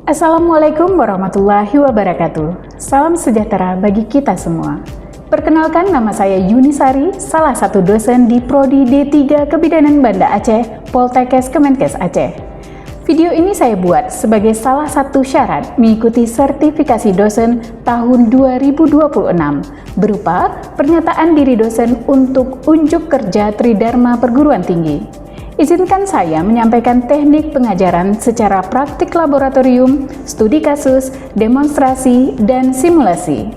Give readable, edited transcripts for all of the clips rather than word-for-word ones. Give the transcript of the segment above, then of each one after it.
Assalamualaikum warahmatullahi wabarakatuh. Salam sejahtera bagi kita semua. Perkenalkan, nama saya Yunisari, salah satu dosen di Prodi D3 Kebidanan Banda Aceh, Poltekkes Kemenkes Aceh. Video ini saya buat sebagai salah satu syarat mengikuti sertifikasi dosen tahun 2026 berupa pernyataan diri dosen untuk unjuk kerja Tridharma Perguruan Tinggi. Izinkan saya menyampaikan teknik pengajaran secara praktik laboratorium, studi kasus, demonstrasi, dan simulasi.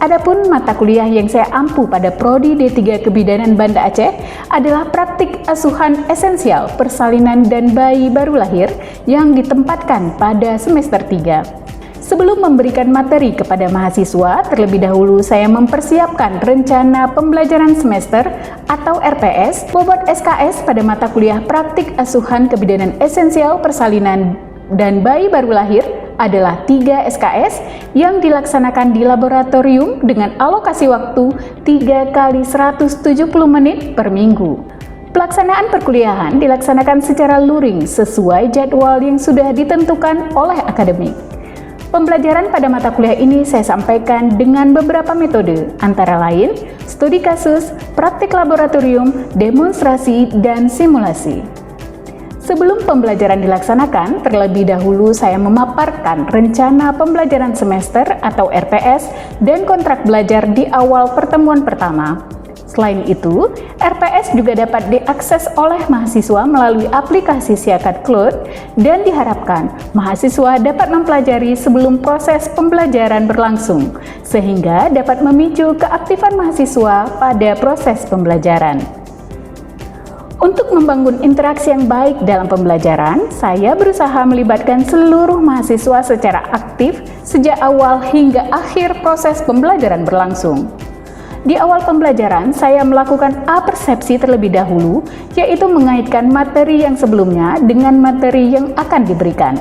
Adapun mata kuliah yang saya ampu pada Prodi D3 Kebidanan Banda Aceh adalah praktik asuhan esensial persalinan dan bayi baru lahir yang ditempatkan pada semester 3. Sebelum memberikan materi kepada mahasiswa, terlebih dahulu saya mempersiapkan rencana pembelajaran semester atau RPS, bobot SKS pada mata kuliah praktik asuhan kebidanan esensial persalinan dan bayi baru lahir adalah 3 SKS yang dilaksanakan di laboratorium dengan alokasi waktu 3 kali 170 menit per minggu. Pelaksanaan perkuliahan dilaksanakan secara luring sesuai jadwal yang sudah ditentukan oleh akademik. Pembelajaran pada mata kuliah ini saya sampaikan dengan beberapa metode, antara lain studi kasus, praktik laboratorium, demonstrasi, dan simulasi. Sebelum pembelajaran dilaksanakan, terlebih dahulu saya memaparkan rencana pembelajaran semester atau RPS dan kontrak belajar di awal pertemuan pertama. Selain itu, RPS juga dapat diakses oleh mahasiswa melalui aplikasi Siakat Cloud dan diharapkan mahasiswa dapat mempelajari sebelum proses pembelajaran berlangsung, sehingga dapat memicu keaktifan mahasiswa pada proses pembelajaran. Untuk membangun interaksi yang baik dalam pembelajaran, saya berusaha melibatkan seluruh mahasiswa secara aktif sejak awal hingga akhir proses pembelajaran berlangsung. Di awal pembelajaran, saya melakukan apersepsi terlebih dahulu, yaitu mengaitkan materi yang sebelumnya dengan materi yang akan diberikan.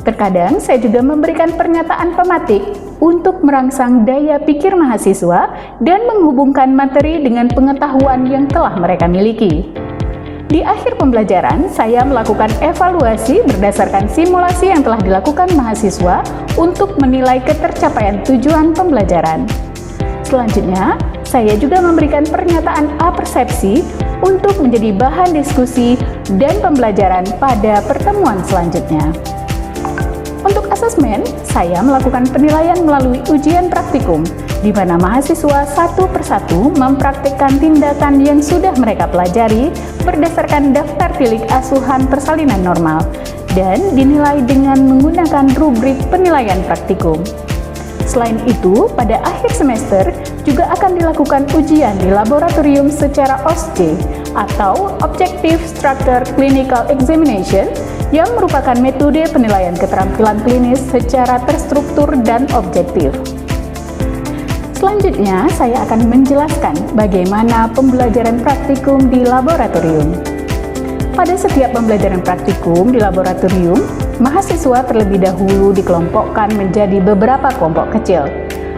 Terkadang, saya juga memberikan pernyataan pematik untuk merangsang daya pikir mahasiswa dan menghubungkan materi dengan pengetahuan yang telah mereka miliki. Di akhir pembelajaran, saya melakukan evaluasi berdasarkan simulasi yang telah dilakukan mahasiswa untuk menilai ketercapaian tujuan pembelajaran. Selanjutnya, saya juga memberikan pernyataan apersepsi untuk menjadi bahan diskusi dan pembelajaran pada pertemuan selanjutnya. Untuk asesmen, saya melakukan penilaian melalui ujian praktikum, di mana mahasiswa satu persatu mempraktikkan tindakan yang sudah mereka pelajari berdasarkan daftar tilik asuhan persalinan normal dan dinilai dengan menggunakan rubrik penilaian praktikum. Selain itu, pada akhir semester juga akan dilakukan ujian di laboratorium secara OSCE atau Objective Structure Clinical Examination yang merupakan metode penilaian keterampilan klinis secara terstruktur dan objektif. Selanjutnya, saya akan menjelaskan bagaimana pembelajaran praktikum di laboratorium. Pada setiap pembelajaran praktikum di laboratorium, mahasiswa terlebih dahulu dikelompokkan menjadi beberapa kelompok kecil,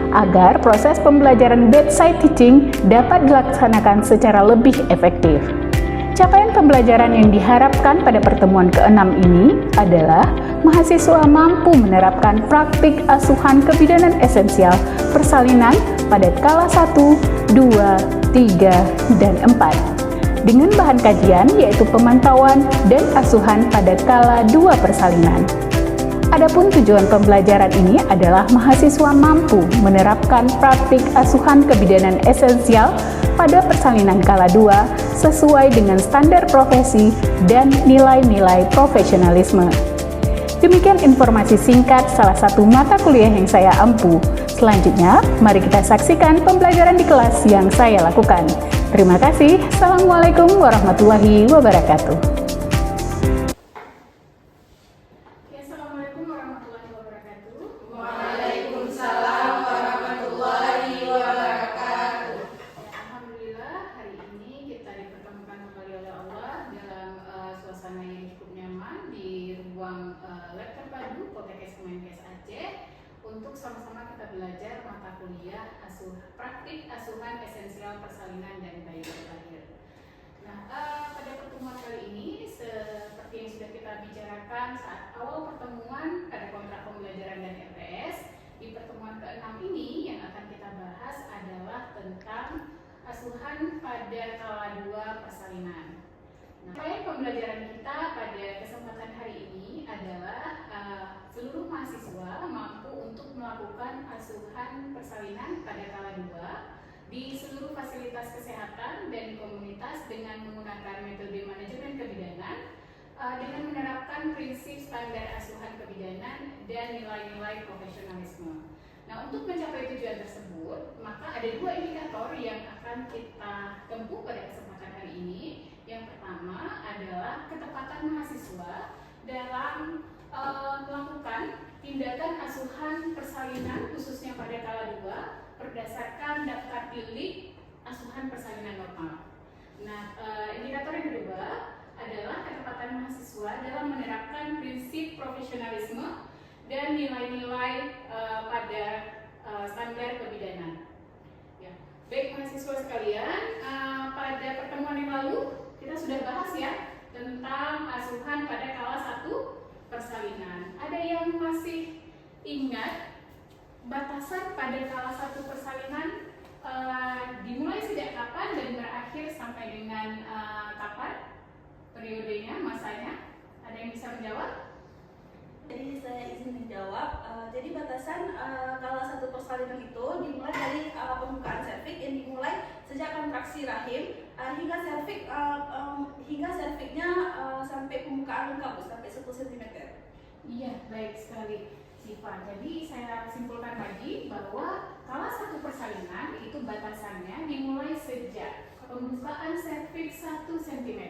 agar proses pembelajaran bedside teaching dapat dilaksanakan secara lebih efektif. Capaian pembelajaran yang diharapkan pada pertemuan ke-6 ini adalah mahasiswa mampu menerapkan praktik asuhan kebidanan esensial persalinan pada skala 1, 2, 3, dan 4. Dengan bahan kajian yaitu pemantauan dan asuhan pada skala 2 persalinan. Adapun tujuan pembelajaran ini adalah mahasiswa mampu menerapkan praktik asuhan kebidanan esensial pada persalinan skala 2 sesuai dengan standar profesi dan nilai-nilai profesionalisme. Demikian informasi singkat salah satu mata kuliah yang saya ampu. Selanjutnya, mari kita saksikan pembelajaran di kelas yang saya lakukan. Terima kasih. Assalamualaikum warahmatullahi wabarakatuh. Assalamualaikum warahmatullahi wabarakatuh. Waalaikumsalam warahmatullahi wabarakatuh. Alhamdulillah, hari ini kita dipertemukan kembali oleh Allah dalam suasana yang cukup nyaman di ruang lab terpadu Poltekkes Kemenkes Aceh untuk sama-sama kita belajar mata kuliah praktik asuhan esensial persalinan dan bayi baru lahir. Nah, pada pertemuan kali ini seperti yang sudah kita bicarakan saat awal pertemuan pada kontrak ke-6 ini yang akan kita bahas adalah tentang asuhan pada kala 2 persalinan. Nah, poin pembelajaran kita pada kesempatan hari ini adalah seluruh mahasiswa mampu untuk melakukan asuhan persalinan pada kala 2 di seluruh fasilitas kesehatan dan komunitas dengan menggunakan metode manajemen kebidanan dengan menerapkan prinsip standar asuhan kebidanan dan nilai-nilai profesionalisme. Nah, untuk mencapai tujuan tersebut, maka ada 2 indikator yang akan kita tempuh pada kesempatan hari ini. Yang pertama adalah ketepatan mahasiswa dalam melakukan tindakan asuhan persalinan khususnya pada kala 2 berdasarkan daftar pilih asuhan persalinan normal. Nah, indikator yang kedua adalah ketepatan mahasiswa dalam menerapkan prinsip profesionalisme dan nilai-nilai pada standar kebidanan. Ya. Baik mahasiswa sekalian, pada pertemuan yang lalu kita sudah bahas ya tentang asuhan pada kala 1 persalinan. Ada yang masih ingat batasan pada kala 1 persalinan dimulai sejak kapan dan berakhir sampai dengan kapan? Periodenya, masanya, ada yang bisa menjawab? Jadi saya izin menjawab. Jadi batasan kala 1 persalinan itu dimulai dari pembukaan serviks yang dimulai sejak kontraksi rahim hingga serviknya sampai pembukaan lengkap sampai 10 cm. Iya, baik sekali Siva. Jadi saya simpulkan lagi bahwa kala 1 persalinan itu batasannya dimulai sejak pembukaan serviks 1 cm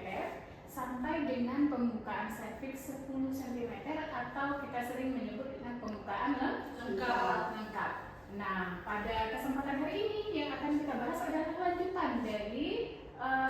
sampai dengan pembukaan serviks 10 cm atau kita sering menyebut dengan pembukaan lengkap. Nah, pada kesempatan hari ini yang akan kita bahas adalah lanjutan dari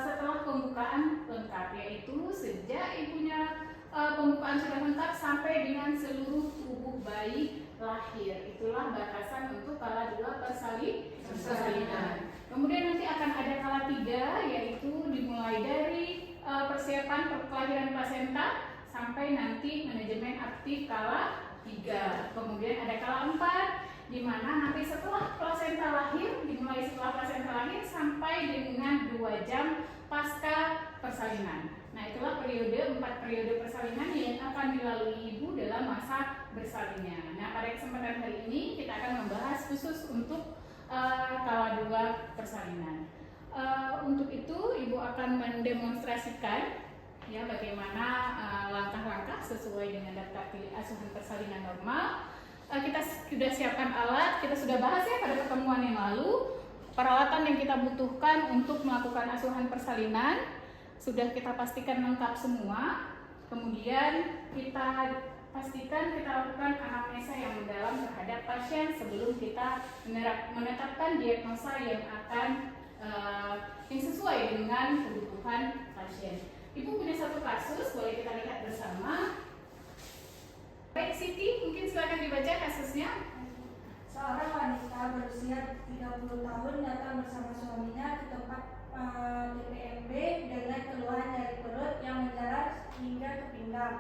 setelah pembukaan lengkap, yaitu sejak ibunya pembukaan sudah lengkap sampai dengan seluruh tubuh bayi lahir. Itulah batasan untuk kala 2 persalinan. Kemudian nanti akan ada kala 3, yaitu dimulai dari persiapan kelahiran plasenta sampai nanti manajemen aktif kala 3. Kemudian ada kala 4 di mana nanti setelah plasenta lahir, dimulai setelah plasenta lahir sampai dengan 2 jam pasca persalinan. Nah, itulah 4 periode persalinan yang akan dilalui ibu dalam masa bersalinnya. Nah, pada kesempatan hari ini kita akan membahas khusus untuk kala 2 persalinan. Untuk itu ibu akan mendemonstrasikan ya bagaimana langkah-langkah sesuai dengan daftar pilih asuhan persalinan normal. Kita sudah siapkan alat, kita sudah bahas ya pada pertemuan yang lalu. Peralatan yang kita butuhkan untuk melakukan asuhan persalinan sudah kita pastikan lengkap semua. Kemudian kita pastikan kita lakukan anamnesa yang mendalam terhadap pasien sebelum kita menetapkan diagnosa yang akan yang sesuai dengan kebutuhan pasien. Ibu punya satu kasus, boleh kita lihat bersama. Baik Siti, mungkin silakan dibaca kasusnya. Seorang wanita berusia 30 tahun datang bersama suaminya ke tempat DPMB dengan keluhan dari perut yang menjalar hingga ke pinggang.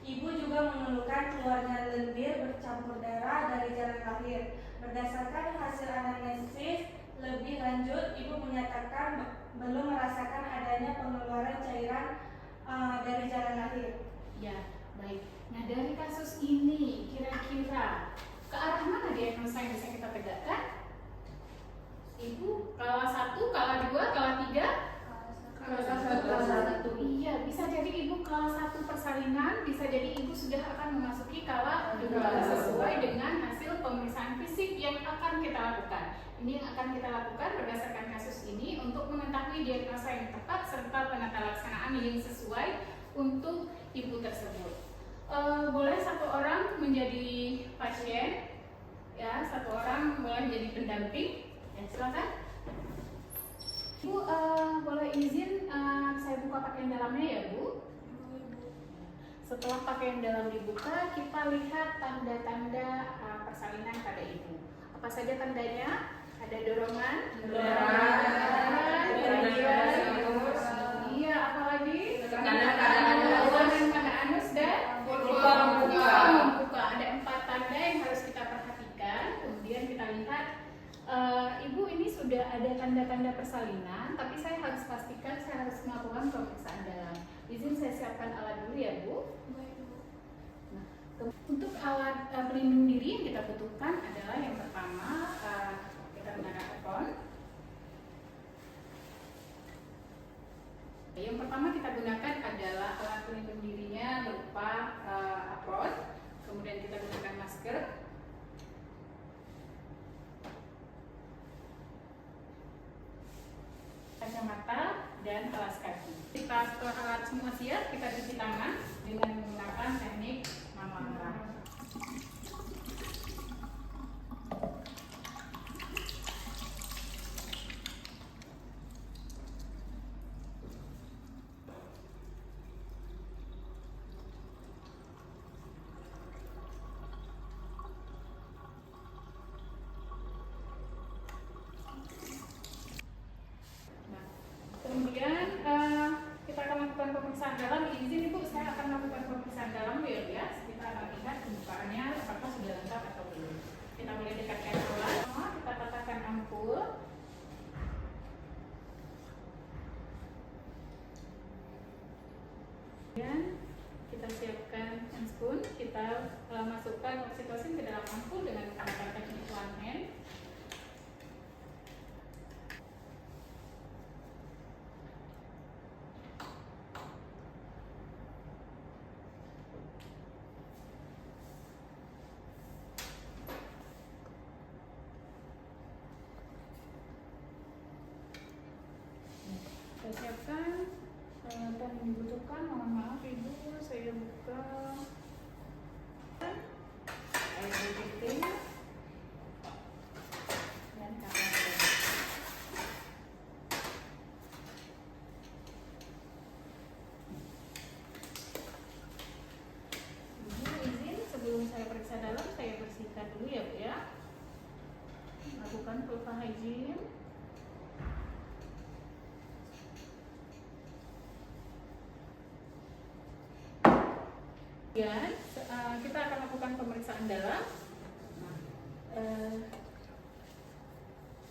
Ibu juga mengeluhkan keluarnya lendir bercampur darah dari jalan lahir. Berdasarkan hasil anamnesis lebih lanjut, ibu menyatakan belum merasakan adanya pengeluaran cairan dari jalan lahir. Ya, baik. Nah, dari kasus ini kira-kira ke arah mana diagnosa yang bisa kita tegakkan? Ibu, kala 1, kala 2, kala 3? Kala 1. Iya, bisa jadi ibu kala 1 persalinan, bisa jadi ibu sudah akan memasuki kala 2 sesuai dengan hasil pemeriksaan fisik yang akan kita lakukan. Ini yang akan kita lakukan berdasarkan kasus ini untuk mengetahui diagnosa yang tepat serta penata laksanaan yang sesuai untuk ibu tersebut. Boleh satu orang menjadi pasien, ya, satu orang boleh menjadi pendamping. Ya, silakan. Ibu boleh izin saya buka pakaian dalamnya ya Bu. Setelah pakaian dalam dibuka, kita lihat tanda-tanda persalinan pada ibu. Apa saja tandanya? Ada dorongan, iya, apalagi tekanan pada anus dan membuka. Ada 4 tanda yang harus kita perhatikan. Kemudian kita lihat siapkan alat dulu ya Bu. Baik, Bu. Nah, untuk alat pelindung diri yang kita butuhkan adalah yang pertama kita gunakan apron. Yang pertama kita gunakan adalah alat pelindung dirinya berupa apron, kemudian kita gunakan masker, kacamata, dan alas kaki. Setelah alat semua siap, kita cuci tangan dengan menggunakan teknik mama. Kemudian kita akan lakukan pemeriksaan dalam. Izin Ibu, saya akan lakukan pemeriksaan dalam ya. Kita akan lihat pembukaannya apakah sudah lengkap atau belum. Kita mulai dekatkan alat. Kita patahkan ampul. Kemudian kita siapkan handspoon. Kita masukkan oksitosin ke dalam ampul dengan menggunakan teknik one hand. Saya siapkan dan dibutuhkan, mohon maaf Ibu, saya buka air putih dan kapur. Ibu izin sebelum saya periksa dalam, saya bersihkan dulu ya Bu ya. Lakukan vulva hygiene. Kemudian kita akan lakukan pemeriksaan dalam.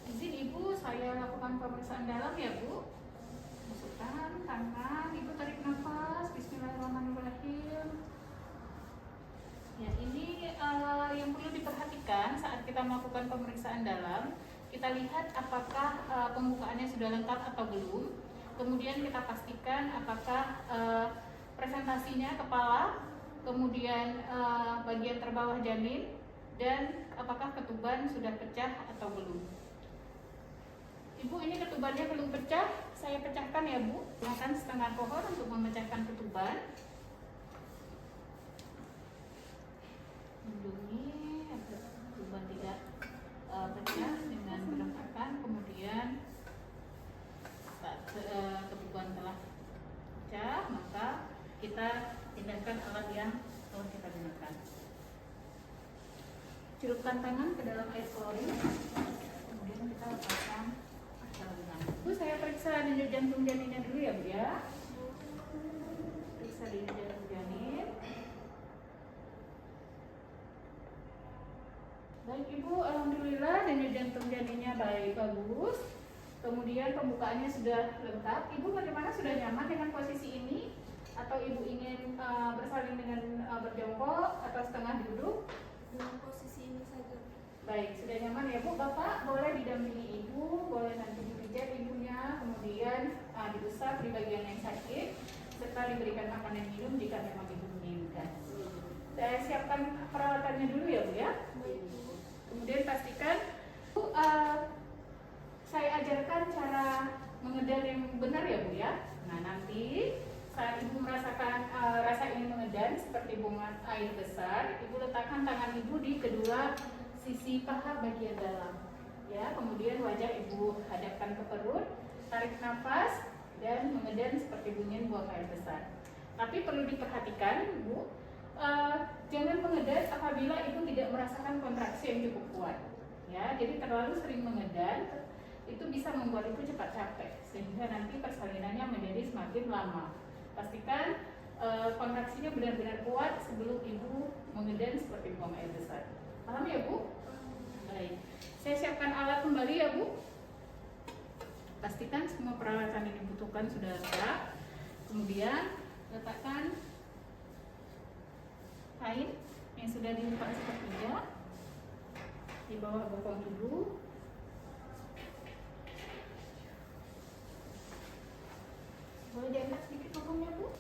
Izin Ibu, saya lakukan pemeriksaan dalam ya Bu. Masukkan tangan, Ibu tarik nafas. Bismillahirrahmanirrahim. Ya, ini yang perlu diperhatikan saat kita melakukan pemeriksaan dalam. Kita lihat apakah pembukaannya sudah lengkap atau belum. Kemudian kita pastikan apakah presentasinya kepala, kemudian bagian terbawah janin, dan apakah ketuban sudah pecah atau belum. Ibu, ini ketubannya belum pecah, saya pecahkan ya Bu. Gunakan setengah kohor untuk memecahkan ketuban. Lindungi agar ketuban tidak pecah dengan gerentakan. Kemudian saat ketuban telah pecah, maka kita pindahkan alat yang telah kita gunakan. Celupkan tangan ke dalam air klorin, kemudian kita lepaskan dalam. Bu, saya periksa denyut jantung janinnya dulu ya Bu ya. Periksa denyut jantung janin. Baik Ibu, alhamdulillah denyut jantung janinnya baik, bagus. Kemudian pembukaannya sudah lengkap. Ibu bagaimana, sudah nyaman dengan posisi ini? Atau Ibu ingin bersalin dengan berjongkok atau setengah duduk? Dengan posisi ini saja. Baik, sudah nyaman ya Bu. Bapak boleh didampingi Ibu, boleh nanti dipijat Ibunya, kemudian diusap di bagian yang sakit, serta diberikan makanan minum jika memang Ibu menginginkan. Saya siapkan peralatannya dulu ya Bu ya. Kemudian pastikan Bu, saya ajarkan cara mengedar yang benar ya Bu ya. Nah, nanti saat Ibu merasakan rasa ingin mengedan seperti buangan air besar, Ibu letakkan tangan Ibu di kedua sisi paha bagian dalam. Ya, kemudian wajah Ibu hadapkan ke perut, tarik nafas dan mengedan seperti bunyi buang air besar. Tapi perlu diperhatikan Bu, jangan mengedan apabila Ibu tidak merasakan kontraksi yang cukup kuat. Ya, jadi terlalu sering mengedan itu bisa membuat Ibu cepat capek sehingga nanti persalinannya menjadi semakin lama. Pastikan kontraksinya benar-benar kuat sebelum Ibu mengedan seperti buang air besar. Paham ya Bu? Baik. Saya siapkan alat kembali ya Bu. Pastikan semua peralatan yang dibutuhkan sudah lengkap. Kemudian letakkan kain yang sudah dilipat sepertiga di bawah bokong ibu. Boleh diangkat sedikit bokongnya, Bu.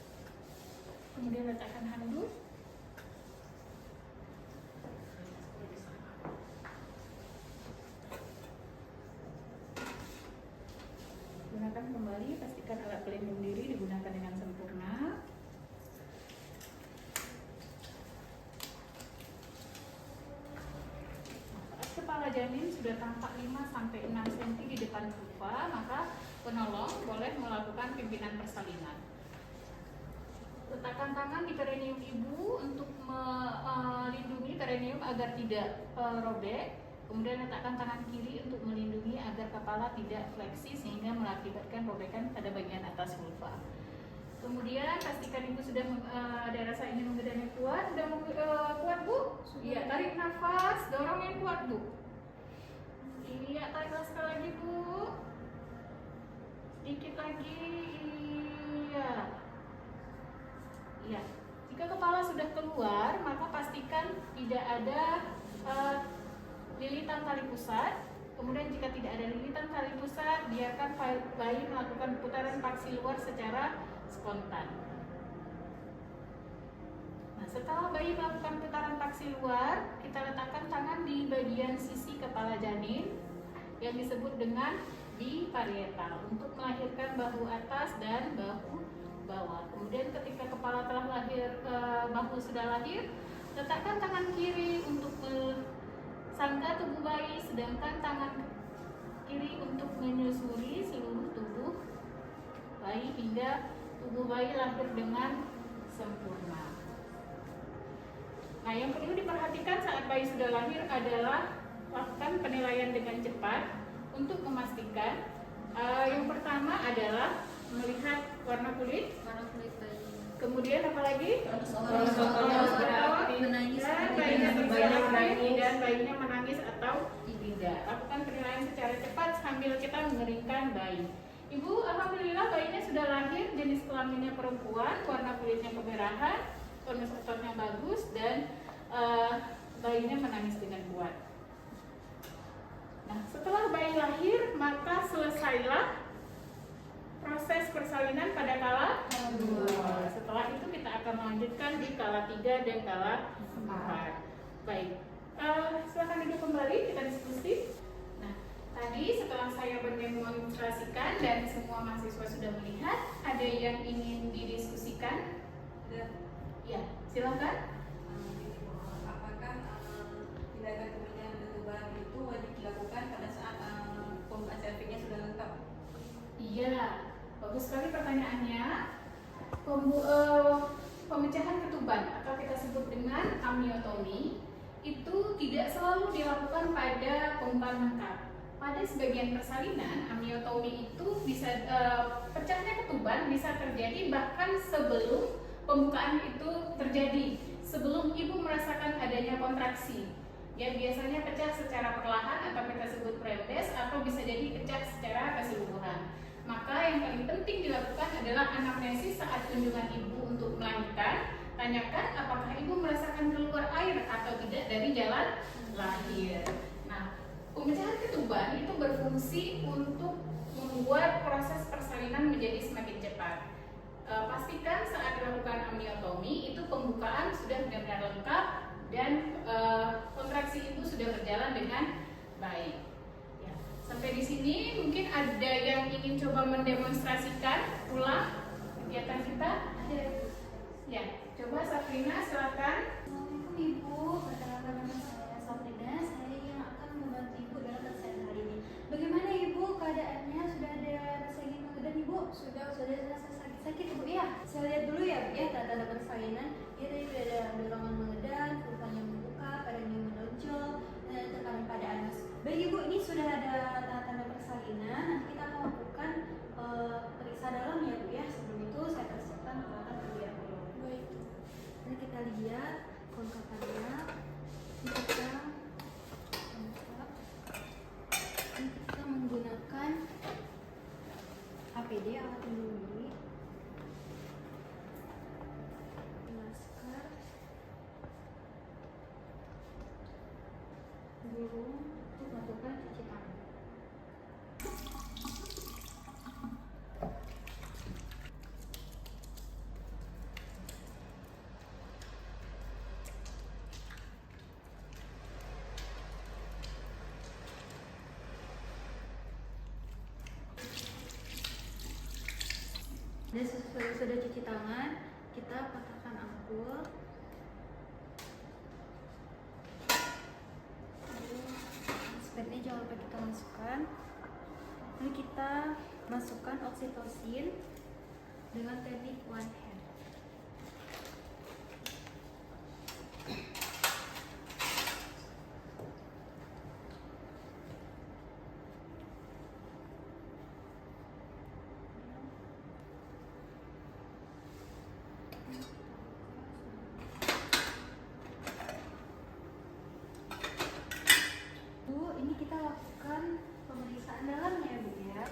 Kemudian letakkan handuk. Gunakan kembali, pastikan alat pelindung diri digunakan dengan sempurna. Saat kepala janin sudah tampak 5-6 cm di depan vulva, maka penolong boleh melakukan pimpinan persalinan. Letakkan tangan di perineum ibu untuk melindungi perineum agar tidak robek. Kemudian letakkan tangan kiri untuk melindungi agar kepala tidak fleksi sehingga mengakibatkan robekan pada bagian atas vulva. Kemudian pastikan ibu sudah ada rasa ingin menggedam yang kuat. Sudah kuat, Bu? Iya, tarik nafas, dorong yang kuat, Bu. Iya, tarik sekali lagi, Bu. Sedikit lagi. Iya. Iya. Jika kepala sudah keluar, maka pastikan tidak ada lilitan tali pusat. Kemudian jika tidak ada lilitan tali pusat, biarkan bayi melakukan putaran paksi luar secara spontan. Nah, setelah bayi melakukan putaran paksi luar, kita letakkan tangan di bagian sisi kepala janin yang disebut dengan biparietal untuk melahirkan bahu atas dan bahu bawah. Kemudian ketika kepala telah lahir, bahu sudah lahir, letakkan tangan kiri untuk sangga tubuh bayi, sedangkan tangan kiri untuk menyusuri seluruh tubuh bayi hingga tubuh bayi lahir dengan sempurna. Nah, yang perlu diperhatikan saat bayi sudah lahir adalah lakukan penilaian dengan cepat untuk memastikan yang pertama adalah melihat warna kulit bayi. kemudian apa lagi? Menangis, dan bayinya dan bayinya menangis atau tidak. Lakukan penilaian secara cepat sambil kita mengeringkan bayi. Ibu, alhamdulillah bayinya sudah lahir, jenis kelaminnya perempuan, warna kulitnya kemerahan, tonus ototnya bagus, dan bayinya menangis dengan kuat. Nah, setelah bayi lahir, maka selesailah proses persalinan pada kala 2. Setelah itu kita akan melanjutkan di kala 3 dan kala 4. Baik, silakan duduk kembali, kita diskusi. Nah, tadi setelah saya mendemonstrasikan dan semua mahasiswa sudah melihat, ada yang ingin didiskusikan? Ya, silakan. Apakah tindakan pemindahan ketuban itu wajib dilakukan pada saat pembukaan serviknya sudah lengkap? Iya, bagus sekali pertanyaannya. Pemecahan ketuban atau kita sebut dengan amniotomi itu tidak selalu dilakukan pada pembukaan lengkap. Pada sebagian persalinan, amniotomi itu bisa pecahnya ketuban bisa terjadi bahkan sebelum pembukaan itu terjadi, sebelum ibu merasakan adanya kontraksi. Ya, biasanya pecah secara perlahan atau kita sebut premdes, atau bisa jadi pecah secara keseluruhan. Maka yang paling penting dilakukan adalah anamnesis saat kunjungan ibu untuk melahirkan. Tanyakan apakah ibu merasakan keluar air atau tidak dari jalan lahir. Nah, pemecahan ketuban itu berfungsi untuk membuat proses persalinan menjadi semakin cepat. Pastikan saat dilakukan amniotomi itu pembukaan sudah benar-benar lengkap dan kontraksi ibu sudah berjalan dengan baik. Ya, sampai di sini mungkin ada yang ingin coba mendemonstrasikan ulang kegiatan kita. Ya, coba Safrina silakan. Assalamualaikum Ibu, perkenalkan nama saya Safrina. Saya yang akan membantu Ibu dalam persalinan hari ini. Bagaimana Ibu keadaannya? Sudah ada rasa ingin mengedan Ibu? Sudah rasa sakit Ibu ya? Saya lihat dulu ya Bu ya, tanda-tanda persalinan. Ya, tadi sudah ada dorongan mengedan, vulvanya membuka, perineum menonjol, dan tekanan pada anus. Baik Ibu, ini sudah ada tanda-tanda persalinan. Nanti kita akan lakukan periksa dalam ya Bu ya. Sebelum itu saya persiapkan peralatan terlebih dahulu. Baik. Nah, kita lihat kelengkapannya. Kita menggunakan APD, alat pelindung diri. sebelum untuk melakukan cuci tangan. Dan sudah cuci tangan, kita patahkan ampul. Lalu spatnya jangan lupa kita masukkan. Lalu kita masukkan oksitosin dengan teknik one hand. Bu, ini kita lakukan pemeriksaan dalamnya ya Bu ya.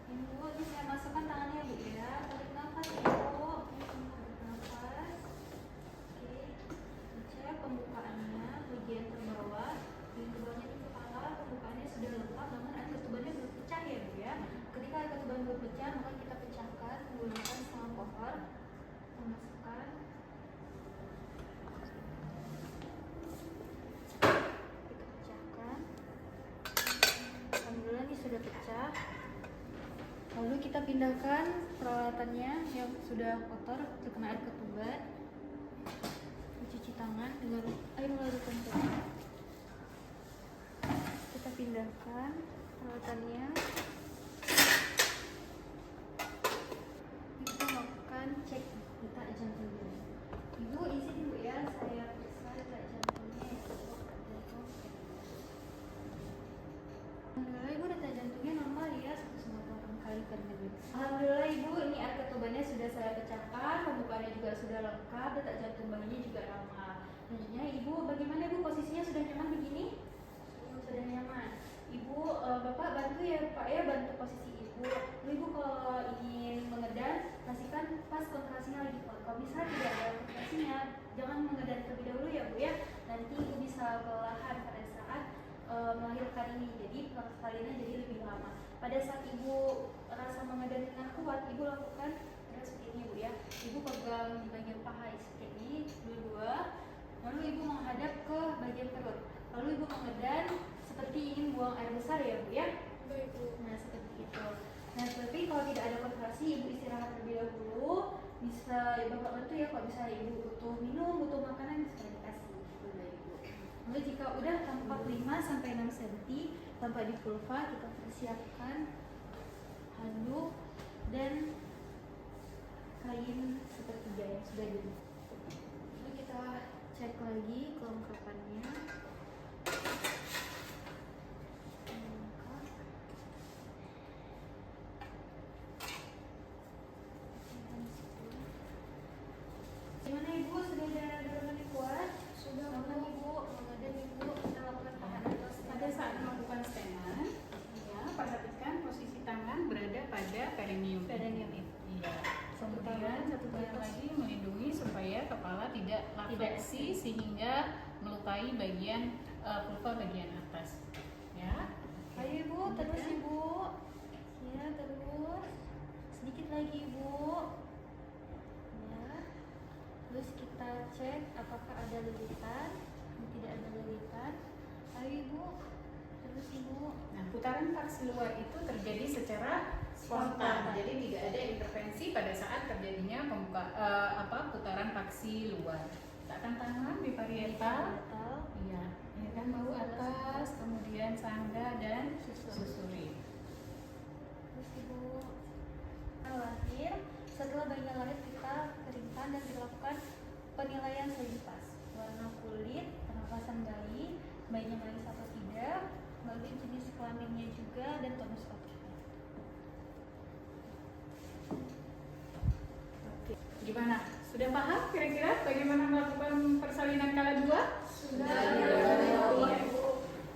Ini Bu, ini saya masukkan tangannya Bu ya. Tarik nafas ya Bu. Tarik nafas. Oke, cek pembukaannya bagian terbawah. Bagian terbawahnya di kepala, pembukaannya sudah lengkap, namun air ketubannya belum pecah ya Bu ya. Ketika air ketuban belum pecah, maka kita pecahkan menggunakan setengah kohor. Kita masukkan. Kita pecahkan. Alhamdulillah ini sudah pecah. Lalu kita pindahkan peralatannya yang sudah kotor terkena air ketuban. Cuci tangan dengan air larutan tadi. Kita pindahkan peralatannya. Kita lakukan cek detak jantungnya. Ibu izin Bu ya, saya periksa detak jantungnya. Alhamdulillah Ibu, detak jantungnya normal ya, 198 kali per menit. Alhamdulillah Ibu, ini air ketubannya sudah saya pecahkan, pembukaannya juga sudah lengkap, detak jantung bayinya juga normal. Selanjutnya Ibu, bagaimana Ibu posisinya, sudah nyaman begini? Sudah nyaman. Ibu, Bapak bantu ya Pak ya, bantu posisi Ibu. Lalu Ibu kalau ingin mengedan, pastikan pas kontrasinya lagi kuat. Kalau misalnya tidak ada kontrasinya, jangan mengedan terlebih dahulu ya Bu ya. Nanti Ibu bisa kelelahan pada saat melahirkan ini, jadi persalinan jadi lebih lama. Pada saat Ibu rasa mengedan dengan kuat, Ibu lakukan seperti ini Bu ya. Ibu pegang di bagian paha seperti ini, dua-dua. Lalu Ibu menghadap ke bagian perut. Lalu Ibu mengedan seperti ingin buang air besar ya Bu ya. Baik Bu. Nah seperti itu. Nah tapi kalau tidak ada kontrasi, Ibu istirahat terlebih dahulu. Bisa ya Bapak bantu ya, kalau misalnya Ibu butuh minum, butuh makanan bisa dikasih gitu dari Ibu. Lalu jika udah tampak 5-6 cm tanpa dipulva, kita persiapkan handuk dan kain sepertiga yang sudah jadi. Lalu kita cek lagi kelengkapannya. Gimana Ibu, sudah ada dorongan yang kuat? Sudah. Lakukan Ibu, mengedan Ibu, kita lakukan tahanan terus. Pada saat melakukan stenan, ya, perhatikan posisi tangan berada pada perineum. Perineum. Iya. Kemudian tangan, satu satu hal atas. lagi, melindungi supaya kepala tidak lafleksi sehingga melukai bagian vulva bagian atas. Ya. Ayo Ibu, terus Ibu. Ya, terus. Sedikit lagi Ibu. Ya. Terus kita cek apakah ada lilitan. Tidak ada lilitan. Ayo Ibu. Terus Ibu. Nah, putaran paksi luar itu terjadi secara spontan. Jadi tidak ada intervensi pada saat terjadinya putaran paksi luar. Letakkan tangan di parietal. Iya, ini kan bahu atas, kemudian sangga dan susuri. Terus Ibu lahir. Setelah bayinya lahir, kita keringkan dan dilakukan penilaian soliditas, warna kulit, pernapasan bayi, bayinya menangis atau tidak, lalu jenis kelaminnya juga, dan tonus otaknya. Oke, gimana? Sudah paham kira-kira bagaimana melakukan persalinan kala dua? Sudah. Iya.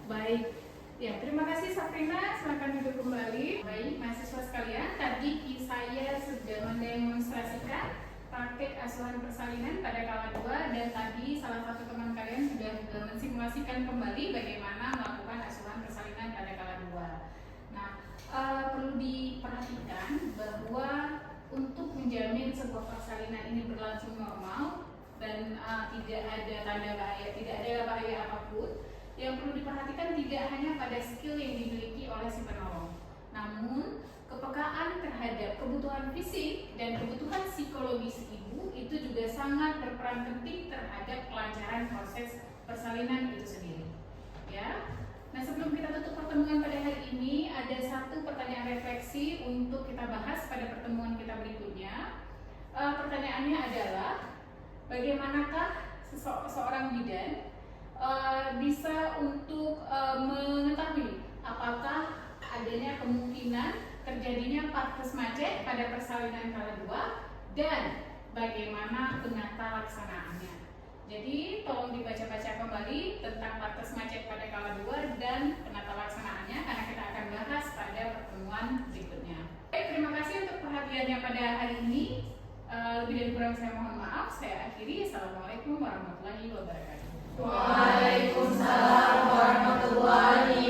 Baik. Ya, terima kasih Safrina, silakan duduk kembali. Baik, mahasiswa sekalian, tadi saya sudah mendemonstrasikan praktik asuhan persalinan pada kala 2 dan tadi salah satu teman kalian sudah mensimulasikan kembali bagaimana melakukan asuhan persalinan pada kala 2. Nah, perlu diperhatikan bahwa untuk menjamin sebuah persalinan ini berlangsung normal dan tidak ada tanda bahaya, tidak ada bahaya apapun, yang perlu diperhatikan tidak hanya pada skill yang dimiliki oleh si penolong, namun kepekaan terhadap kebutuhan fisik dan kebutuhan psikologis ibu itu juga sangat berperan penting terhadap kelancaran proses persalinan itu sendiri. Ya. Nah, sebelum kita tutup pertemuan pada hari ini, ada satu pertanyaan refleksi untuk kita bahas pada pertemuan kita berikutnya. Pertanyaannya adalah, bagaimanakah seorang bidan bisa untuk mengetahui apakah adanya kemungkinan terjadinya partes macet pada persalinan kala 2 dan bagaimana penata laksanaannya. Jadi tolong dibaca-baca kembali tentang partes macet pada kala 2 dan penata laksanaannya karena kita akan bahas pada pertemuan berikutnya. Baik, terima kasih untuk perhatiannya pada hari ini. Lebih dan kurang saya mohon maaf. Saya akhiri. Assalamualaikum warahmatullahi wabarakatuh. Waalaikumsalam warahmatullahi